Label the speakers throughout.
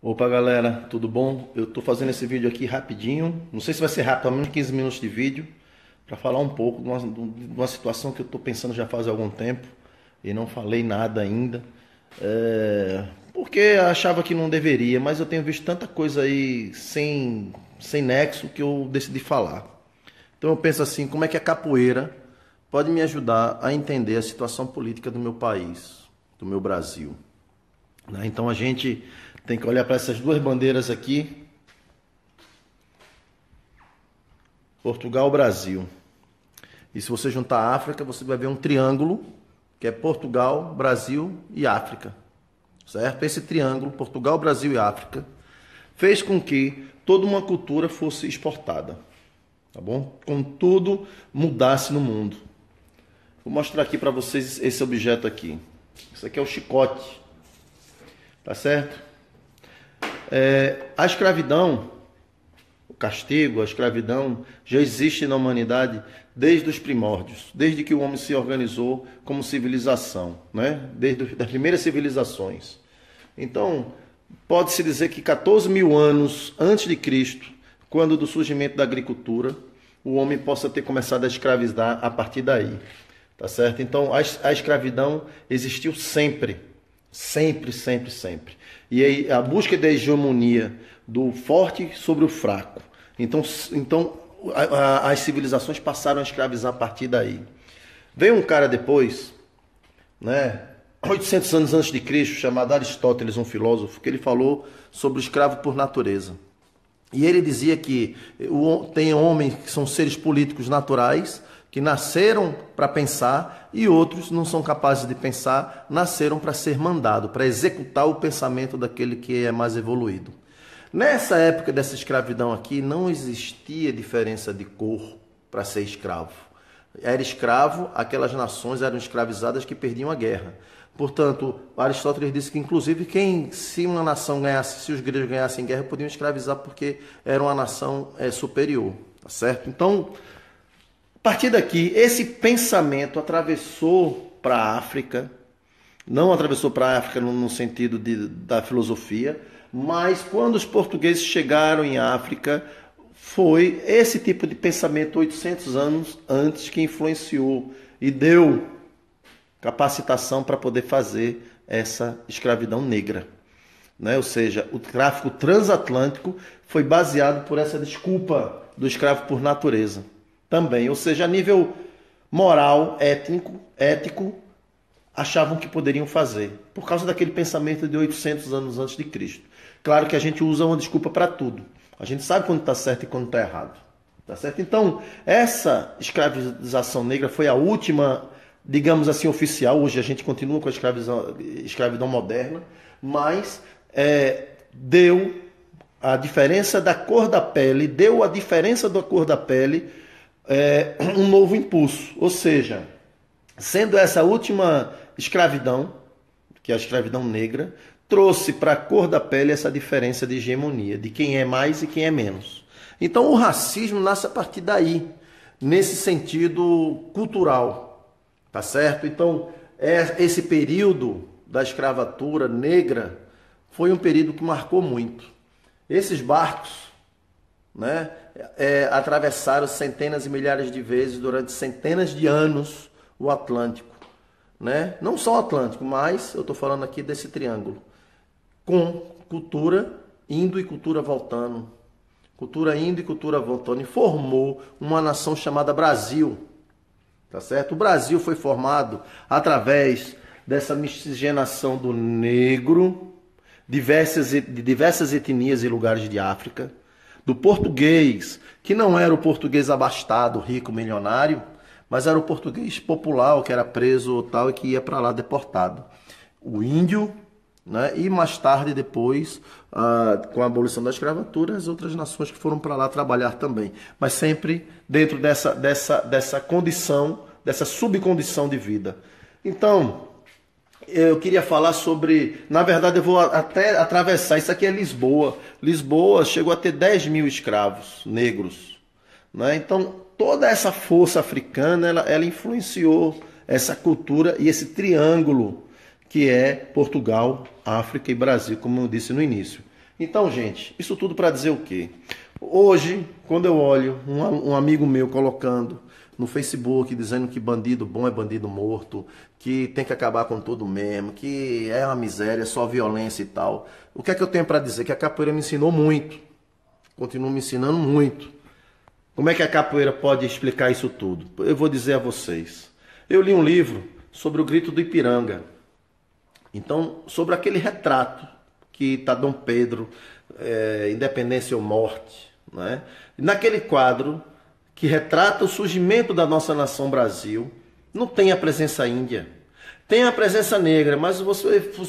Speaker 1: Opa galera, tudo bom? Eu tô fazendo esse vídeo aqui rapidinho, não sei se vai ser rápido, ao menos 15 minutos de vídeo, para falar um pouco de uma situação que eu tô pensando já faz algum tempo e não falei nada ainda, porque achava que não deveria, mas eu tenho visto tanta coisa aí sem nexo que eu decidi falar. Então eu penso assim, como é que a capoeira pode me ajudar a entender a situação política do meu país, do meu Brasil, né? Então a gente tem que olhar para essas duas bandeiras aqui, Portugal, Brasil. E se você juntar a África, você vai ver um triângulo, que é Portugal, Brasil e África. Certo? Esse triângulo, Portugal, Brasil e África, fez com que toda uma cultura fosse exportada. Tá bom? Com tudo mudasse no mundo. Vou mostrar aqui para vocês esse objeto aqui. Isso aqui é o chicote. Tá certo? A escravidão, o castigo, a escravidão já existe na humanidade desde os primórdios, desde que o homem se organizou como civilização, né? Desde as primeiras civilizações. Então, pode-se dizer que 14 mil anos antes de Cristo, quando do surgimento da agricultura, o homem possa ter começado a escravizar a partir daí, tá certo? Então, a escravidão existiu sempre. Sempre, sempre, sempre. E aí a busca da hegemonia do forte sobre o fraco. Então as civilizações passaram a escravizar a partir daí. Veio um cara depois, né, 800 anos antes de Cristo, chamado Aristóteles, um filósofo, que ele falou sobre o escravo por natureza. E ele dizia que tem homens que são seres políticos naturais, que nasceram para pensar, e outros não são capazes de pensar, nasceram para ser mandado, para executar o pensamento daquele que é mais evoluído. Nessa época dessa escravidão aqui, não existia diferença de cor para ser escravo. Era escravo, aquelas nações eram escravizadas que perdiam a guerra. Portanto, Aristóteles disse que, inclusive, se uma nação ganhasse, se os gregos ganhassem guerra, podiam escravizar porque era uma nação superior, tá certo? Então, a partir daqui, esse pensamento atravessou para a África, não atravessou para a África no sentido da filosofia, mas quando os portugueses chegaram em África, foi esse tipo de pensamento 800 anos antes que influenciou e deu capacitação para poder fazer essa escravidão negra, né? Ou seja, o tráfico transatlântico foi baseado por essa desculpa do escravo por natureza também, ou seja, a nível moral, ético, achavam que poderiam fazer, por causa daquele pensamento de 800 anos antes de Cristo. Claro que a gente usa uma desculpa para tudo. A gente sabe quando está certo e quando está errado. Tá certo? Então, essa escravização negra foi a última, digamos assim, oficial. Hoje a gente continua com a escravidão moderna, mas deu a diferença da cor da pele, um novo impulso. Ou seja, sendo essa última escravidão, que é a escravidão negra, trouxe para a cor da pele essa diferença de hegemonia, de quem é mais e quem é menos. Então o racismo nasce a partir daí, nesse sentido cultural, tá certo? Então esse período da escravatura negra foi um período que marcou muito. Esses barcos, né, atravessaram centenas e milhares de vezes durante centenas de anos o Atlântico, né? Não só o Atlântico, mas eu estou falando aqui desse triângulo, com cultura indo e cultura voltando, e formou uma nação chamada Brasil, tá certo? O Brasil foi formado através dessa miscigenação do negro, de diversas etnias e lugares de África, do português, que não era o português abastado, rico, milionário, mas era o português popular, que era preso ou tal, e que ia para lá deportado. O índio, né? E mais tarde, depois, com a abolição da escravatura, as outras nações que foram para lá trabalhar também. Mas sempre dentro dessa condição, dessa subcondição de vida. Então, eu queria falar sobre... Na verdade, eu vou até atravessar. Isso aqui é Lisboa. Lisboa chegou a ter 10 mil escravos negros, né? Então, toda essa força africana, ela influenciou essa cultura e esse triângulo que é Portugal, África e Brasil, como eu disse no início. Então, gente, isso tudo para dizer o quê? Hoje, quando eu olho um amigo meu colocando no Facebook dizendo que bandido bom é bandido morto, que tem que acabar com tudo mesmo, que é uma miséria, só violência e tal. O que é que eu tenho para dizer? Que a capoeira me ensinou muito, continua me ensinando muito. Como é que a capoeira pode explicar isso tudo? Eu vou dizer a vocês. Eu li um livro sobre o Grito do Ipiranga. Então, sobre aquele retrato que está Dom Pedro, Independência ou Morte, né? Naquele quadro que retrata o surgimento da nossa nação Brasil, não tem a presença índia, tem a presença negra, mas se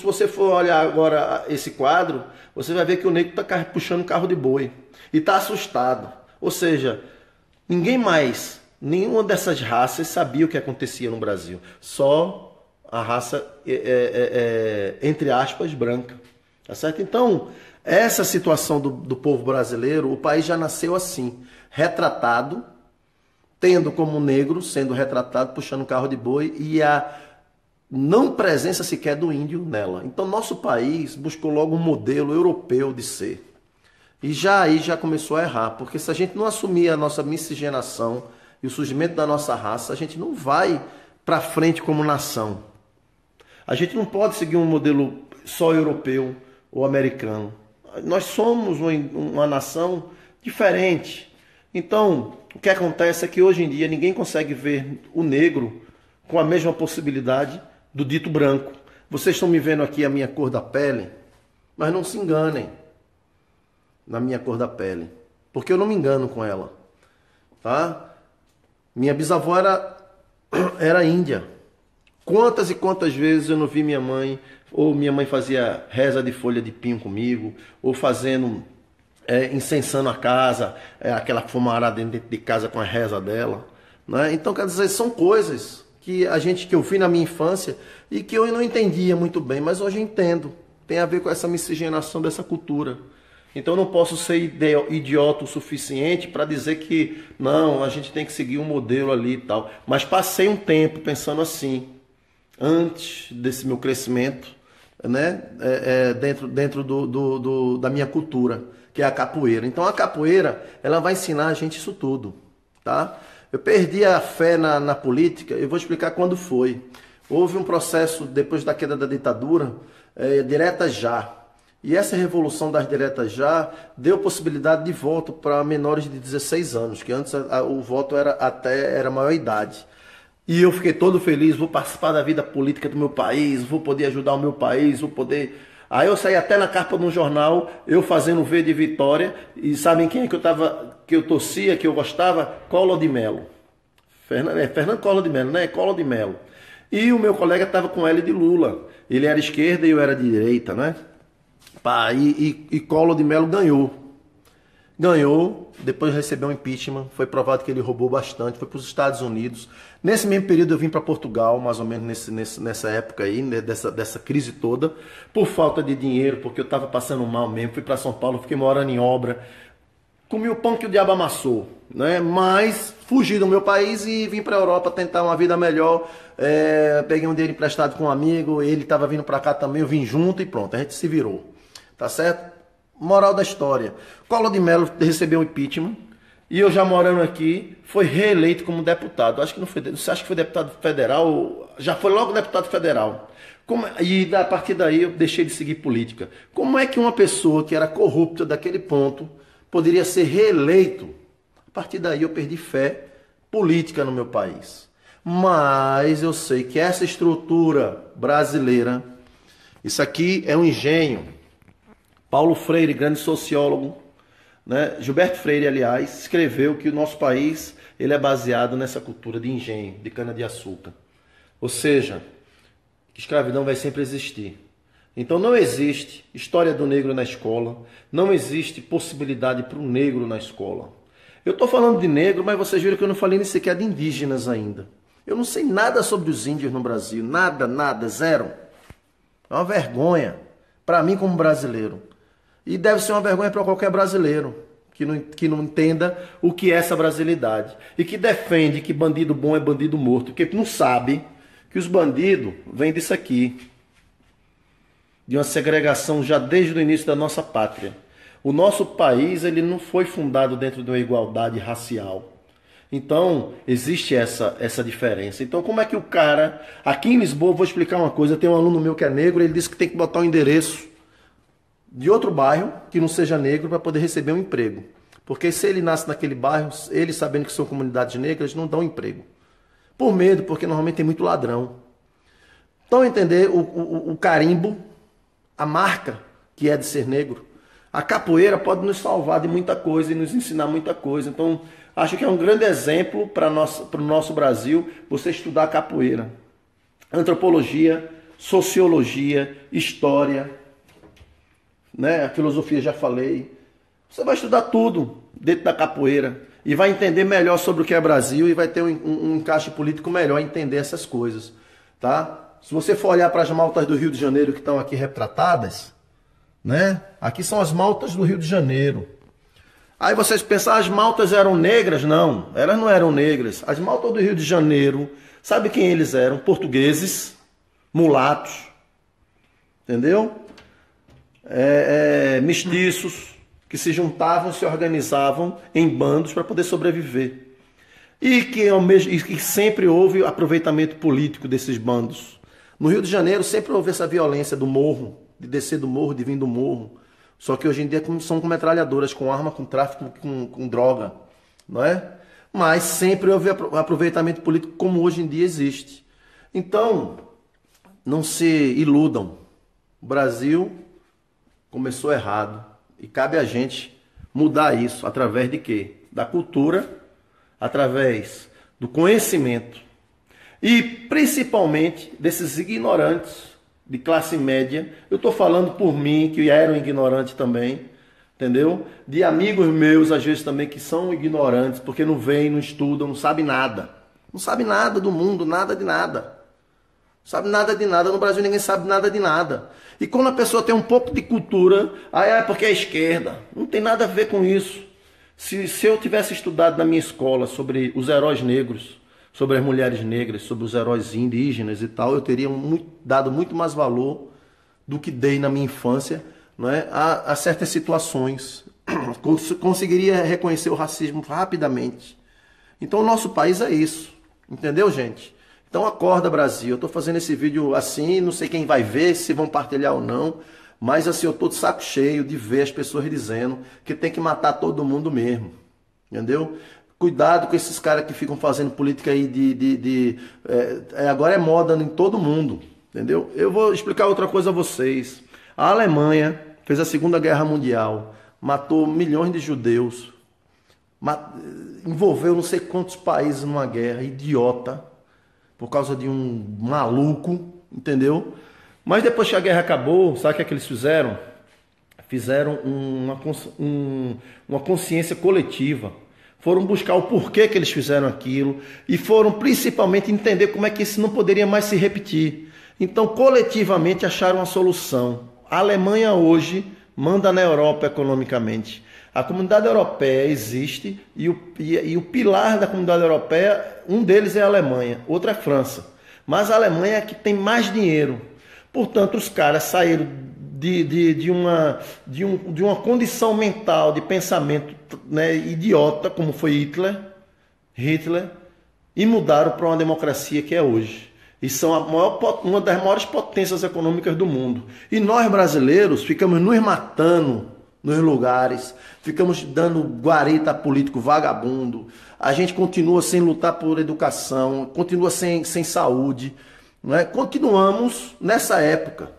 Speaker 1: você for olhar agora esse quadro, você vai ver que o negro está puxando carro de boi e está assustado. Ou seja, ninguém mais, nenhuma dessas raças sabia o que acontecia no Brasil, só a raça, entre aspas, branca. Tá certo? Então, essa situação do povo brasileiro, o país já nasceu assim, retratado, tendo como negro, sendo retratado, puxando carro de boi e a não presença sequer do índio nela. Então, nosso país buscou logo um modelo europeu de ser. E aí já começou a errar, porque se a gente não assumir a nossa miscigenação e o surgimento da nossa raça, a gente não vai para frente como nação. A gente não pode seguir um modelo só europeu ou americano. Nós somos uma nação diferente. Então, o que acontece é que hoje em dia ninguém consegue ver o negro com a mesma possibilidade do dito branco. Vocês estão me vendo aqui a minha cor da pele, mas não se enganem na minha cor da pele, porque eu não me engano com ela, tá? Minha bisavó era índia. Quantas e quantas vezes eu não vi minha mãe, ou minha mãe fazia reza de folha de pinho comigo, ou fazendo, incensando a casa, aquela fumarada dentro de casa com a reza dela, né? Então, quer dizer, são coisas que eu vi na minha infância e que eu não entendia muito bem, mas hoje eu entendo. Tem a ver com essa miscigenação dessa cultura. Então eu não posso ser idiota o suficiente para dizer que não, a gente tem que seguir um modelo ali e tal. Mas passei um tempo pensando assim, antes desse meu crescimento, né, dentro da minha cultura, que é a capoeira. Então a capoeira, ela vai ensinar a gente isso tudo, tá? Eu perdi a fé na política, eu vou explicar quando foi. Houve um processo, depois da queda da ditadura, direta já. E essa revolução das diretas já deu possibilidade de voto para menores de 16 anos, que antes o voto era maior idade. E eu fiquei todo feliz, vou participar da vida política do meu país, vou poder ajudar o meu país, vou poder... Aí eu saí até na capa de um jornal, eu fazendo V de Vitória, e sabem quem é que eu torcia, que eu gostava? Collor de Mello. Fernando Collor de Mello, né? Collor de Mello. E o meu colega estava com L de Lula. Ele era esquerda e eu era de direita, né? E Collor de Mello ganhou, depois recebeu um impeachment, foi provado que ele roubou bastante, foi para os Estados Unidos. Nesse mesmo período eu vim para Portugal, mais ou menos nessa época aí, né, dessa crise toda, por falta de dinheiro, porque eu estava passando mal mesmo, fui para São Paulo, fiquei morando em obra, comi o pão que o diabo amassou, né? Mas fugi do meu país e vim para a Europa tentar uma vida melhor. Peguei um dinheiro emprestado com um amigo, ele estava vindo para cá também, eu vim junto e pronto, a gente se virou. Tá certo? Moral da história. Collor de Mello recebeu o impeachment e eu já morando aqui, foi reeleito como deputado. Acho que não foi, você acha que foi deputado federal? Já foi logo deputado federal. E a partir daí eu deixei de seguir política. Como é que uma pessoa que era corrupta daquele ponto poderia ser reeleito? A partir daí eu perdi fé política no meu país. Mas eu sei que essa estrutura brasileira, isso aqui é um engenho. Paulo Freire, grande sociólogo, né? Gilberto Freire, aliás, escreveu que o nosso país ele é baseado nessa cultura de engenho, de cana-de-açúcar. Ou seja, que escravidão vai sempre existir. Então não existe história do negro na escola, não existe possibilidade para o negro na escola. Eu estou falando de negro, mas vocês viram que eu não falei nem sequer de indígenas ainda. Eu não sei nada sobre os índios no Brasil, nada, zero. É uma vergonha para mim como brasileiro. E deve ser uma vergonha para qualquer brasileiro que não entenda o que é essa brasilidade. E que defende que bandido bom é bandido morto. Porque não sabe que os bandidos vêm disso aqui. de uma segregação já desde o início da nossa pátria. O nosso país ele não foi fundado dentro de uma igualdade racial. Então, existe essa diferença. Então, como é que o cara... Aqui em Lisboa, vou explicar uma coisa. Tem um aluno meu que é negro, ele disse que tem que botar um endereço de outro bairro que não seja negro para poder receber um emprego. Porque se ele nasce naquele bairro, ele sabendo que são comunidades negras, não dão emprego. Por medo, porque normalmente tem muito ladrão. Então, entender o carimbo, a marca que é de ser negro. A capoeira pode nos salvar de muita coisa e nos ensinar muita coisa. Então, acho que é um grande exemplo para o nosso Brasil você estudar a capoeira. Antropologia, sociologia, história, né? A filosofia já falei. Você vai estudar tudo dentro da capoeira e vai entender melhor sobre o que é Brasil e vai ter um encaixe político melhor, entender essas coisas, tá? Se você for olhar para as maltas do Rio de Janeiro que estão aqui retratadas, né? Aqui são as maltas do Rio de Janeiro. Aí vocês pensam, as maltas eram negras? Não, elas não eram negras. As maltas do Rio de Janeiro, sabe quem eles eram? Portugueses, mulatos, entendeu? Mestiços, que se juntavam, se organizavam em bandos para poder sobreviver. E que sempre houve aproveitamento político desses bandos. No Rio de Janeiro sempre houve essa violência do morro, de descer do morro, de vir do morro. Só que hoje em dia são com metralhadoras, com arma, com tráfico, com droga, não é? Mas sempre houve aproveitamento político como hoje em dia existe. Então, não se iludam. O Brasil começou errado e cabe a gente mudar isso através de quê? Da cultura, através do conhecimento e principalmente desses ignorantes de classe média. Eu estou falando por mim, que era um ignorante também, entendeu? De amigos meus, às vezes também, que são ignorantes, porque não veem, não estudam, não sabem nada. Não sabe nada do mundo, nada de nada. Não sabe nada de nada. No Brasil ninguém sabe nada de nada. E quando a pessoa tem um pouco de cultura, aí é porque é esquerda. Não tem nada a ver com isso. Se eu tivesse estudado na minha escola sobre os heróis negros, sobre as mulheres negras, sobre os heróis indígenas e tal, eu teria dado muito mais valor do que dei na minha infância, não é? A certas situações. Conseguiria reconhecer o racismo rapidamente. Então o nosso país é isso, entendeu, gente? Então acorda, Brasil. Eu estou fazendo esse vídeo assim, não sei quem vai ver, se vão partilhar ou não, mas assim, eu estou de saco cheio de ver as pessoas dizendo que tem que matar todo mundo mesmo, entendeu? Cuidado com esses caras que ficam fazendo política aí agora é moda em todo mundo, entendeu? Eu vou explicar outra coisa a vocês. A Alemanha fez a Segunda Guerra Mundial, matou milhões de judeus, envolveu não sei quantos países numa guerra, idiota, por causa de um maluco, entendeu? Mas depois que a guerra acabou, sabe o que é que eles fizeram? Fizeram uma consciência coletiva. Foram buscar o porquê que eles fizeram aquilo e foram principalmente entender como é que isso não poderia mais se repetir. Então, coletivamente, acharam uma solução. A Alemanha hoje manda na Europa economicamente. A comunidade europeia existe e o pilar da comunidade europeia, um deles é a Alemanha, outro é a França. Mas a Alemanha é a que tem mais dinheiro. Portanto, os caras saíram de uma condição mental, de pensamento, né, idiota, como foi Hitler, e mudaram para uma democracia que é hoje. E são uma das maiores potências econômicas do mundo. E nós, brasileiros, ficamos nos matando nos lugares, ficamos dando guarita a político vagabundo, a gente continua sem lutar por educação, continua sem saúde, não é? Continuamos nessa época.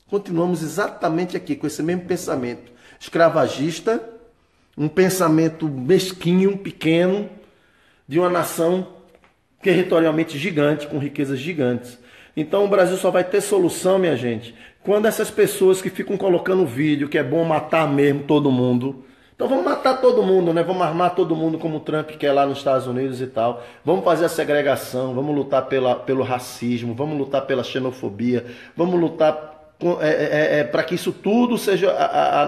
Speaker 1: Continuamos exatamente aqui, com esse mesmo pensamento escravagista, um pensamento mesquinho, pequeno, de uma nação territorialmente gigante, com riquezas gigantes. Então o Brasil só vai ter solução, minha gente, quando essas pessoas que ficam colocando vídeo que é bom matar mesmo todo mundo. Então vamos matar todo mundo, né? Vamos armar todo mundo como o Trump quer lá nos Estados Unidos e tal. Vamos fazer a segregação, vamos lutar pelo racismo, vamos lutar pela xenofobia, vamos lutar para que isso tudo seja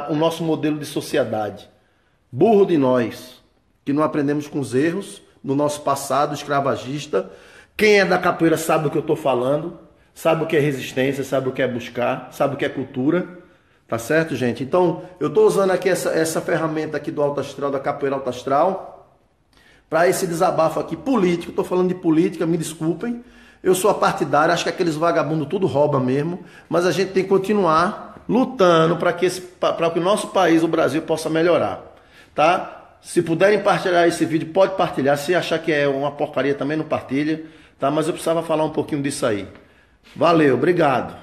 Speaker 1: o nosso modelo de sociedade. Burro de nós, que não aprendemos com os erros do nosso passado escravagista. Quem é da capoeira sabe o que eu estou falando. sabe o que é resistência, sabe o que é buscar, sabe o que é cultura, tá certo, gente? Então, eu tô usando aqui essa ferramenta aqui do Alto Astral, da Capoeira Alto Astral, para esse desabafo aqui político. Tô falando de política, me desculpem. Eu sou partidário, acho que aqueles vagabundos tudo rouba mesmo, mas a gente tem que continuar lutando para que o nosso país, o Brasil, possa melhorar, tá? Se puderem partilhar esse vídeo, pode partilhar. Se achar que é uma porcaria também, não partilha, tá? Mas eu precisava falar um pouquinho disso aí. Valeu, obrigado.